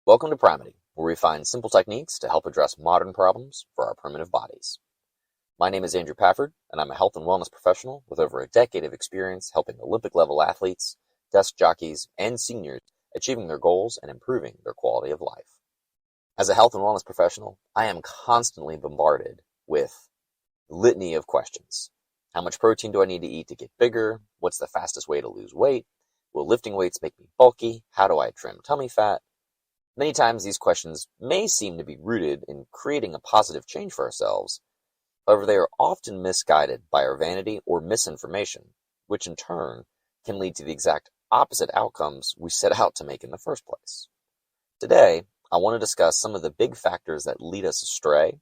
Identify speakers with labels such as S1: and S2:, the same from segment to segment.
S1: Welcome to Primity, where we find simple techniques to help address modern problems for our primitive bodies. My name is Andrew Pafford, and I'm a health and wellness professional with over a decade of experience helping Olympic-level athletes, desk jockeys, and seniors achieving their goals and improving their quality of life. As a health and wellness professional, I am constantly bombarded with a litany of questions. How much protein do I need to eat to get bigger? What's the fastest way to lose weight? Will lifting weights make me bulky? How do I trim tummy fat? Many times these questions may seem to be rooted in creating a positive change for ourselves. However, they are often misguided by our vanity or misinformation, which in turn can lead to the exact opposite outcomes we set out to make in the first place. Today, I want to discuss some of the big factors that lead us astray,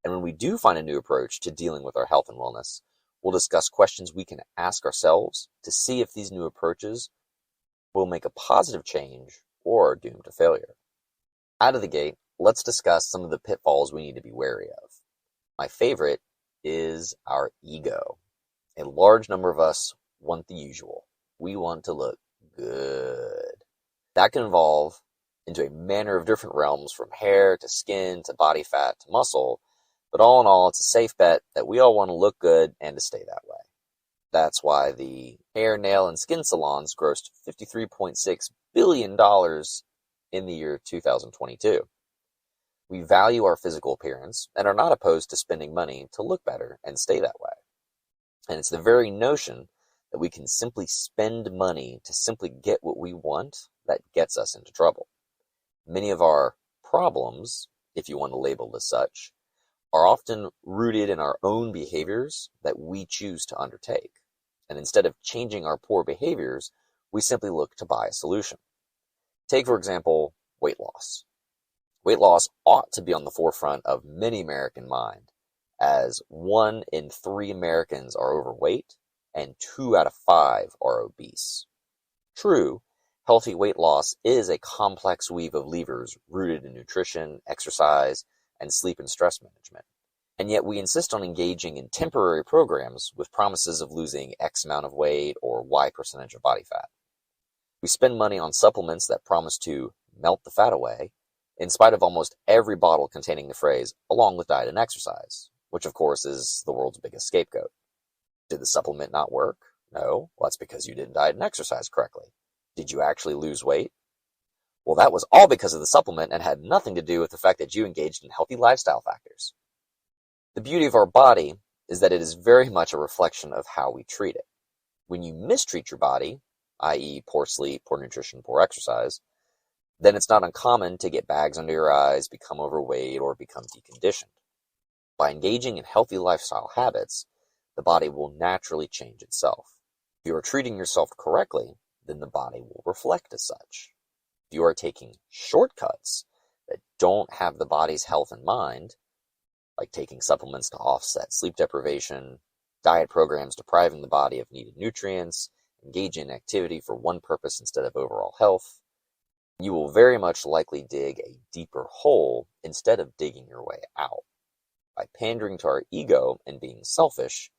S1: and when we do find a new approach to dealing with our health and wellness, we'll discuss questions we can ask ourselves to see if these new approaches will make a positive change or are doomed to failure. Out of the gate, let's discuss some of the pitfalls we need to be wary of. My favorite is our ego. A large number of us want the usual. We want to look good. That can evolve into a manner of different realms, from hair to skin to body fat to muscle, but all in all, it's a safe bet that we all want to look good and to stay that way. That's why the hair, nail, and skin salons grossed $53.6 billion in the year 2022. We value our physical appearance and are not opposed to spending money to look better and stay that way. And it's the very notion that we can simply spend money to simply get what we want that gets us into trouble. Many of our problems, if you want to label as such, are often rooted in our own behaviors that we choose to undertake. And instead of changing our poor behaviors, we simply look to buy a solution. Take, for example, weight loss. Weight loss ought to be on the forefront of many American minds, as 1 in 3 Americans are overweight and 2 out of 5 are obese. True, healthy weight loss is a complex weave of levers rooted in nutrition, exercise, and sleep and stress management. And yet we insist on engaging in temporary programs with promises of losing X amount of weight or Y percentage of body fat. We spend money on supplements that promise to melt the fat away, in spite of almost every bottle containing the phrase, along with diet and exercise, which of course is the world's biggest scapegoat. Did the supplement not work? No, well, that's because you didn't diet and exercise correctly. Did you actually lose weight? Well, that was all because of the supplement and had nothing to do with the fact that you engaged in healthy lifestyle factors. The beauty of our body is that it is very much a reflection of how we treat it. When you mistreat your body, i.e. poor sleep, poor nutrition, poor exercise, then it's not uncommon to get bags under your eyes, become overweight, or become deconditioned. By engaging in healthy lifestyle habits, the body will naturally change itself. If you are treating yourself correctly, then the body will reflect as such. If you are taking shortcuts that don't have the body's health in mind, like taking supplements to offset sleep deprivation, diet programs depriving the body of needed nutrients, engage in activity for one purpose instead of overall health, you will very much likely dig a deeper hole instead of digging your way out. By pandering to our ego and being selfish,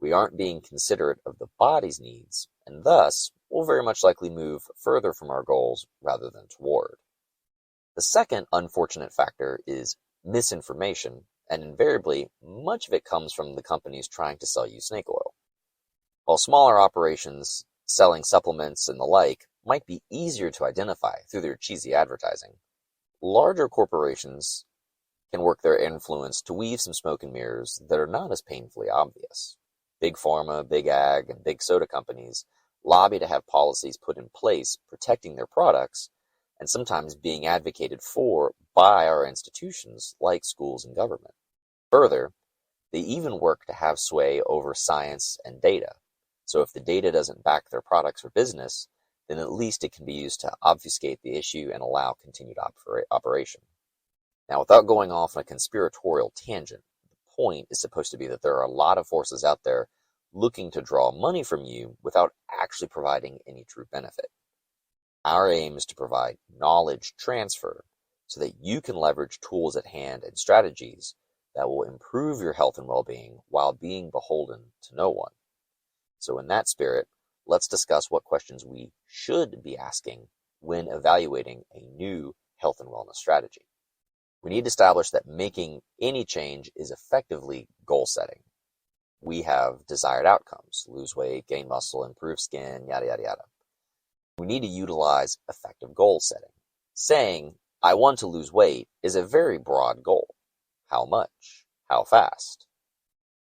S1: we aren't being considerate of the body's needs, and thus will very much likely move further from our goals rather than toward. The second unfortunate factor is misinformation, and invariably, much of it comes from the companies trying to sell you snake oil. While smaller operations selling supplements and the like might be easier to identify through their cheesy advertising, larger corporations can work their influence to weave some smoke and mirrors that are not as painfully obvious. Big pharma, big ag, and big soda companies lobby to have policies put in place protecting their products and sometimes being advocated for by our institutions like schools and government. Further, they even work to have sway over science and data. So if the data doesn't back their products or business, then at least it can be used to obfuscate the issue and allow continued operation. Now, without going off on a conspiratorial tangent, the point is supposed to be that there are a lot of forces out there looking to draw money from you without actually providing any true benefit. Our aim is to provide knowledge transfer so that you can leverage tools at hand and strategies that will improve your health and well-being while being beholden to no one. So in that spirit, let's discuss what questions we should be asking when evaluating a new health and wellness strategy. We need to establish that making any change is effectively goal setting. We have desired outcomes: lose weight, gain muscle, improve skin, yada, yada, yada. We need to utilize effective goal setting. Saying, I want to lose weight is a very broad goal. How much? How fast?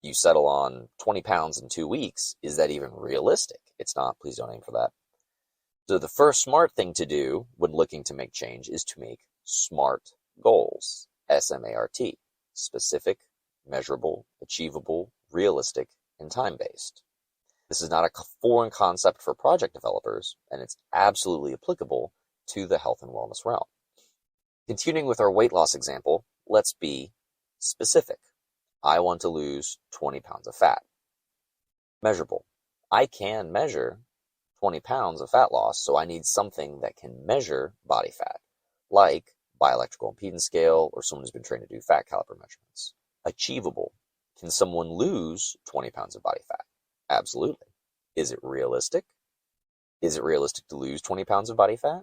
S1: You settle on 20 pounds in 2 weeks. Is that even realistic? It's not. Please don't aim for that. So the first smart thing to do when looking to make change is to make SMART goals. S-M-A-R-T. Specific, measurable, achievable, realistic, and time-based. This is not a foreign concept for project developers, and it's absolutely applicable to the health and wellness realm. Continuing with our weight loss example, let's be specific. I want to lose 20 pounds of fat. Measurable. I can measure 20 pounds of fat loss, so I need something that can measure body fat, like bioelectrical impedance scale or someone who's been trained to do fat caliper measurements. Achievable. Can someone lose 20 pounds of body fat? Absolutely. Is it realistic? Is it realistic to lose 20 pounds of body fat?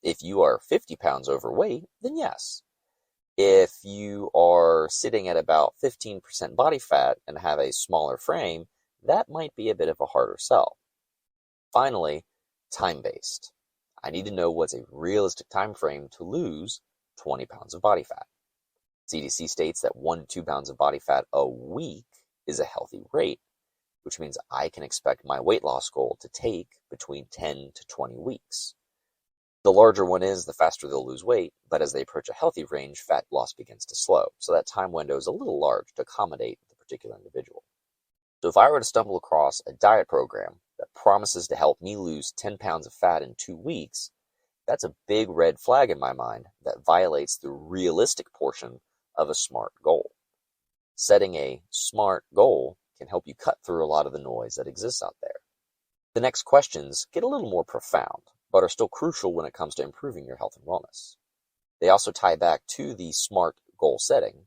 S1: If you are 50 pounds overweight, then yes. If you are sitting at about 15% body fat and have a smaller frame, that might be a bit of a harder sell. Finally, time-based. I need to know what's a realistic time frame to lose 20 pounds of body fat. CDC states that 1 to 2 pounds of body fat a week is a healthy rate, which means I can expect my weight loss goal to take between 10 to 20 weeks. The larger one is, the faster they'll lose weight, but as they approach a healthy range, fat loss begins to slow. So that time window is a little large to accommodate the particular individual. So if I were to stumble across a diet program that promises to help me lose 10 pounds of fat in 2 weeks, that's a big red flag in my mind that violates the realistic portion of a SMART goal. Setting a SMART goal can help you cut through a lot of the noise that exists out there. The next questions get a little more profound, but are still crucial when it comes to improving your health and wellness. They also tie back to the SMART goal setting,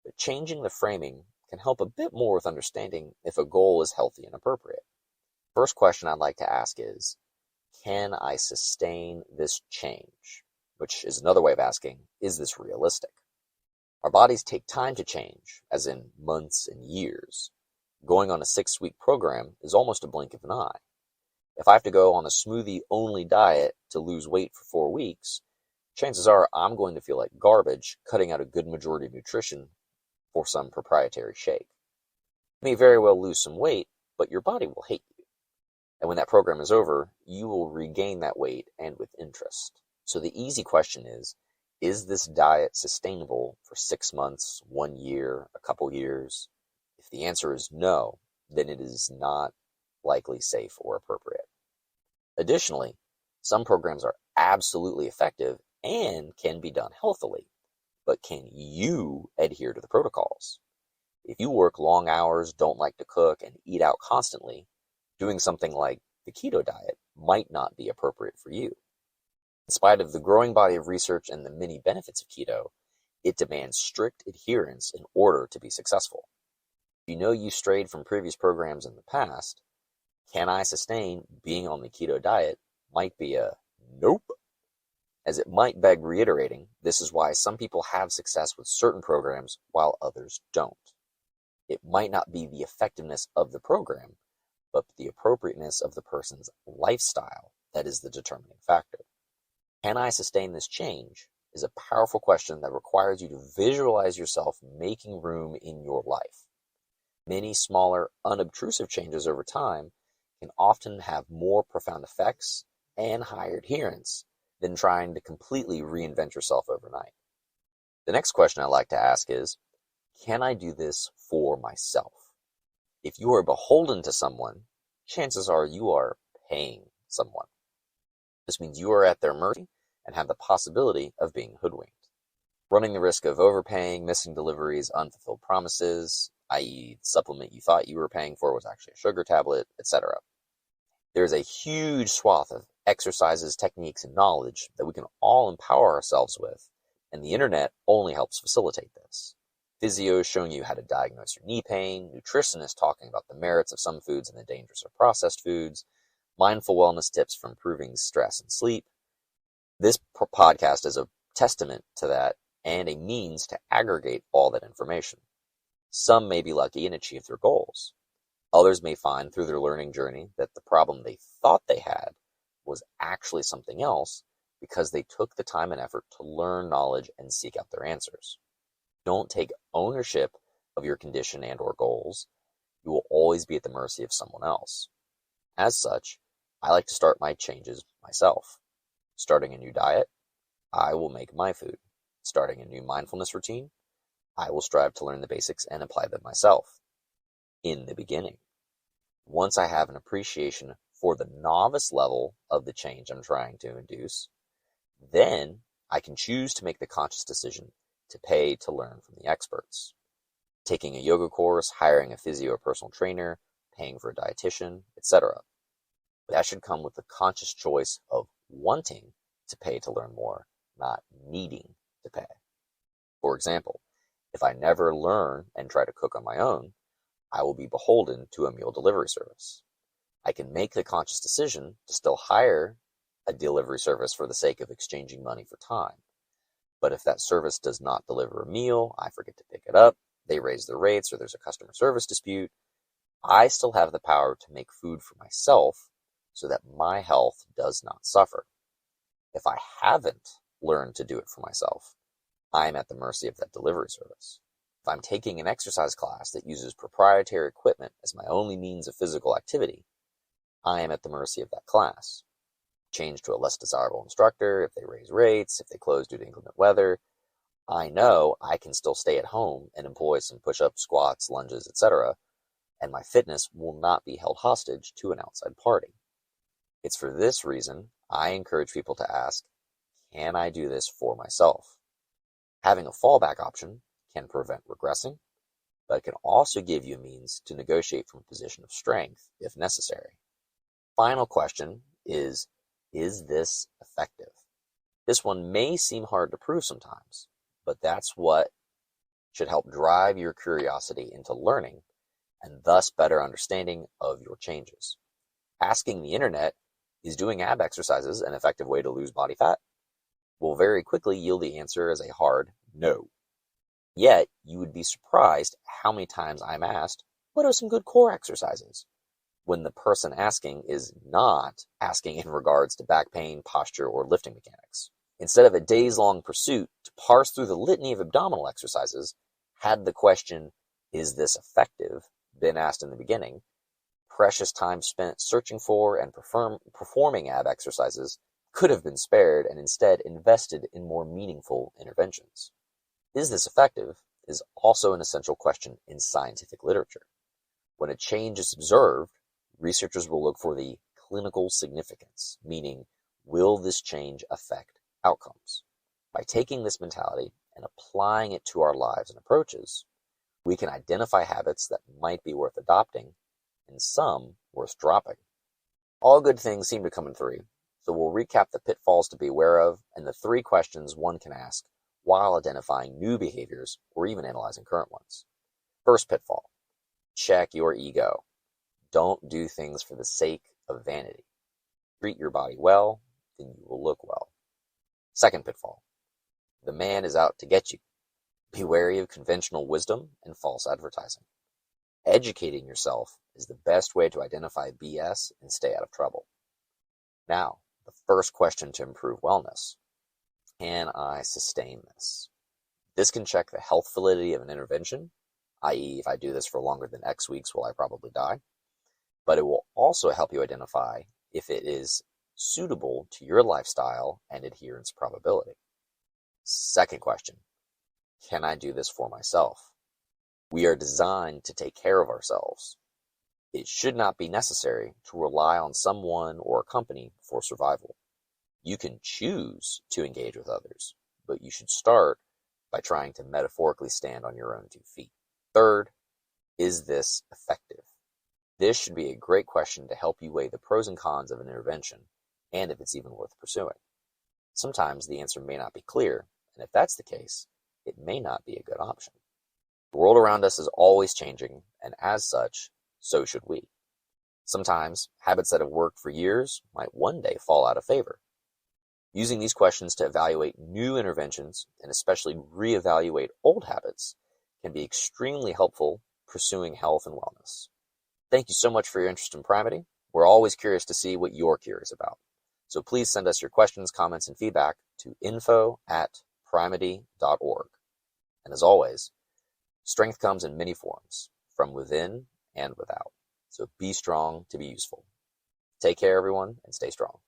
S1: but changing the framing can help a bit more with understanding if a goal is healthy and appropriate. First question I'd like to ask is, can I sustain this change? Which is another way of asking, is this realistic? Our bodies take time to change, as in months and years. Going on a 6-week program is almost a blink of an eye. If I have to go on a smoothie-only diet to lose weight for 4 weeks, chances are I'm going to feel like garbage cutting out a good majority of nutrition for some proprietary shake. You may very well lose some weight, but your body will hate you. And when that program is over, you will regain that weight and with interest. So the easy question is this diet sustainable for 6 months, 1 year, a couple years? If the answer is no, then it is not likely safe or appropriate. Additionally, some programs are absolutely effective and can be done healthily, but can you adhere to the protocols? If you work long hours, don't like to cook, and eat out constantly, doing something like the keto diet might not be appropriate for you. In spite of the growing body of research and the many benefits of keto, it demands strict adherence in order to be successful. If you know you strayed from previous programs in the past, can I sustain being on the keto diet might be a nope. As it might beg reiterating, this is why some people have success with certain programs while others don't. It might not be the effectiveness of the program, but the appropriateness of the person's lifestyle that is the determining factor. Can I sustain this change is a powerful question that requires you to visualize yourself making room in your life. Many smaller, unobtrusive changes over time can often have more profound effects and higher adherence than trying to completely reinvent yourself overnight. The next question I like to ask is, can I do this for myself? If you are beholden to someone, chances are you are paying someone. This means you are at their mercy and have the possibility of being hoodwinked, running the risk of overpaying, missing deliveries, unfulfilled promises, i.e. the supplement you thought you were paying for was actually a sugar tablet, etc. There's a huge swath of exercises, techniques, and knowledge that we can all empower ourselves with, and the internet only helps facilitate this. Physios showing you how to diagnose your knee pain, nutritionists talking about the merits of some foods and the dangers of processed foods, mindful wellness tips for improving stress and sleep. This podcast is a testament to that and a means to aggregate all that information. Some may be lucky and achieve their goals. Others may find through their learning journey that the problem they thought they had was actually something else because they took the time and effort to learn knowledge and seek out their answers. Don't take ownership of your condition and or goals. You will always be at the mercy of someone else. As such, I like to start my changes myself. Starting a new diet, I will make my food. Starting a new mindfulness routine, I will strive to learn the basics and apply them myself. In the beginning. Once I have an appreciation for the novice level of the change I'm trying to induce, then I can choose to make the conscious decision to pay to learn from the experts. Taking a yoga course, hiring a physio or personal trainer, paying for a dietitian, etc. That should come with the conscious choice of wanting to pay to learn more, not needing to pay. For example, if I never learn and try to cook on my own, I will be beholden to a meal delivery service. I can make the conscious decision to still hire a delivery service for the sake of exchanging money for time. But if that service does not deliver a meal, I forget to pick it up, they raise their rates, or there's a customer service dispute, I still have the power to make food for myself so that my health does not suffer. If I haven't learned to do it for myself, I am at the mercy of that delivery service. If I'm taking an exercise class that uses proprietary equipment as my only means of physical activity, I am at the mercy of that class. Change to a less desirable instructor, if they raise rates, if they close due to inclement weather, I know I can still stay at home and employ some push-ups, squats, lunges, etc., and my fitness will not be held hostage to an outside party. It's for this reason I encourage people to ask, can I do this for myself? Having a fallback option can prevent regressing, but it can also give you a means to negotiate from a position of strength if necessary. Final question is this effective? This one may seem hard to prove sometimes, but that's what should help drive your curiosity into learning and thus better understanding of your changes. Asking the internet, is doing ab exercises an effective way to lose body fat? Will very quickly yield the answer as a hard no. Yet, you would be surprised how many times I'm asked, what are some good core exercises? When the person asking is not asking in regards to back pain, posture, or lifting mechanics. Instead of a days-long pursuit to parse through the litany of abdominal exercises, had the question, is this effective, been asked in the beginning, precious time spent searching for and performing ab exercises could have been spared and instead invested in more meaningful interventions. Is this effective is also an essential question in scientific literature. When a change is observed, researchers will look for the clinical significance, meaning, will this change affect outcomes? By taking this mentality and applying it to our lives and approaches, we can identify habits that might be worth adopting and some worth dropping. All good things seem to come in three, so we'll recap the pitfalls to be aware of and the 3 questions one can ask while identifying new behaviors or even analyzing current ones. First pitfall, check your ego. Don't do things for the sake of vanity. Treat your body well, then you will look well. Second pitfall, the man is out to get you. Be wary of conventional wisdom and false advertising. Educating yourself is the best way to identify BS and stay out of trouble. Now, the first question to improve wellness. Can I sustain this? This can check the health validity of an intervention, i.e. if I do this for longer than X weeks, will I probably die? But it will also help you identify if it is suitable to your lifestyle and adherence probability. Second question, can I do this for myself? We are designed to take care of ourselves. It should not be necessary to rely on someone or a company for survival. You can choose to engage with others, but you should start by trying to metaphorically stand on your own 2 feet. Third, is this effective? This should be a great question to help you weigh the pros and cons of an intervention and if it's even worth pursuing. Sometimes the answer may not be clear, and if that's the case, it may not be a good option. The world around us is always changing, and as such, so should we. Sometimes, habits that have worked for years might one day fall out of favor. Using these questions to evaluate new interventions and especially reevaluate old habits can be extremely helpful pursuing health and wellness. Thank you so much for your interest in Primity. We're always curious to see what you're curious about. So please send us your questions, comments, and feedback to info@primity.org. And as always, strength comes in many forms, from within and without. So be strong to be useful. Take care, everyone, and stay strong.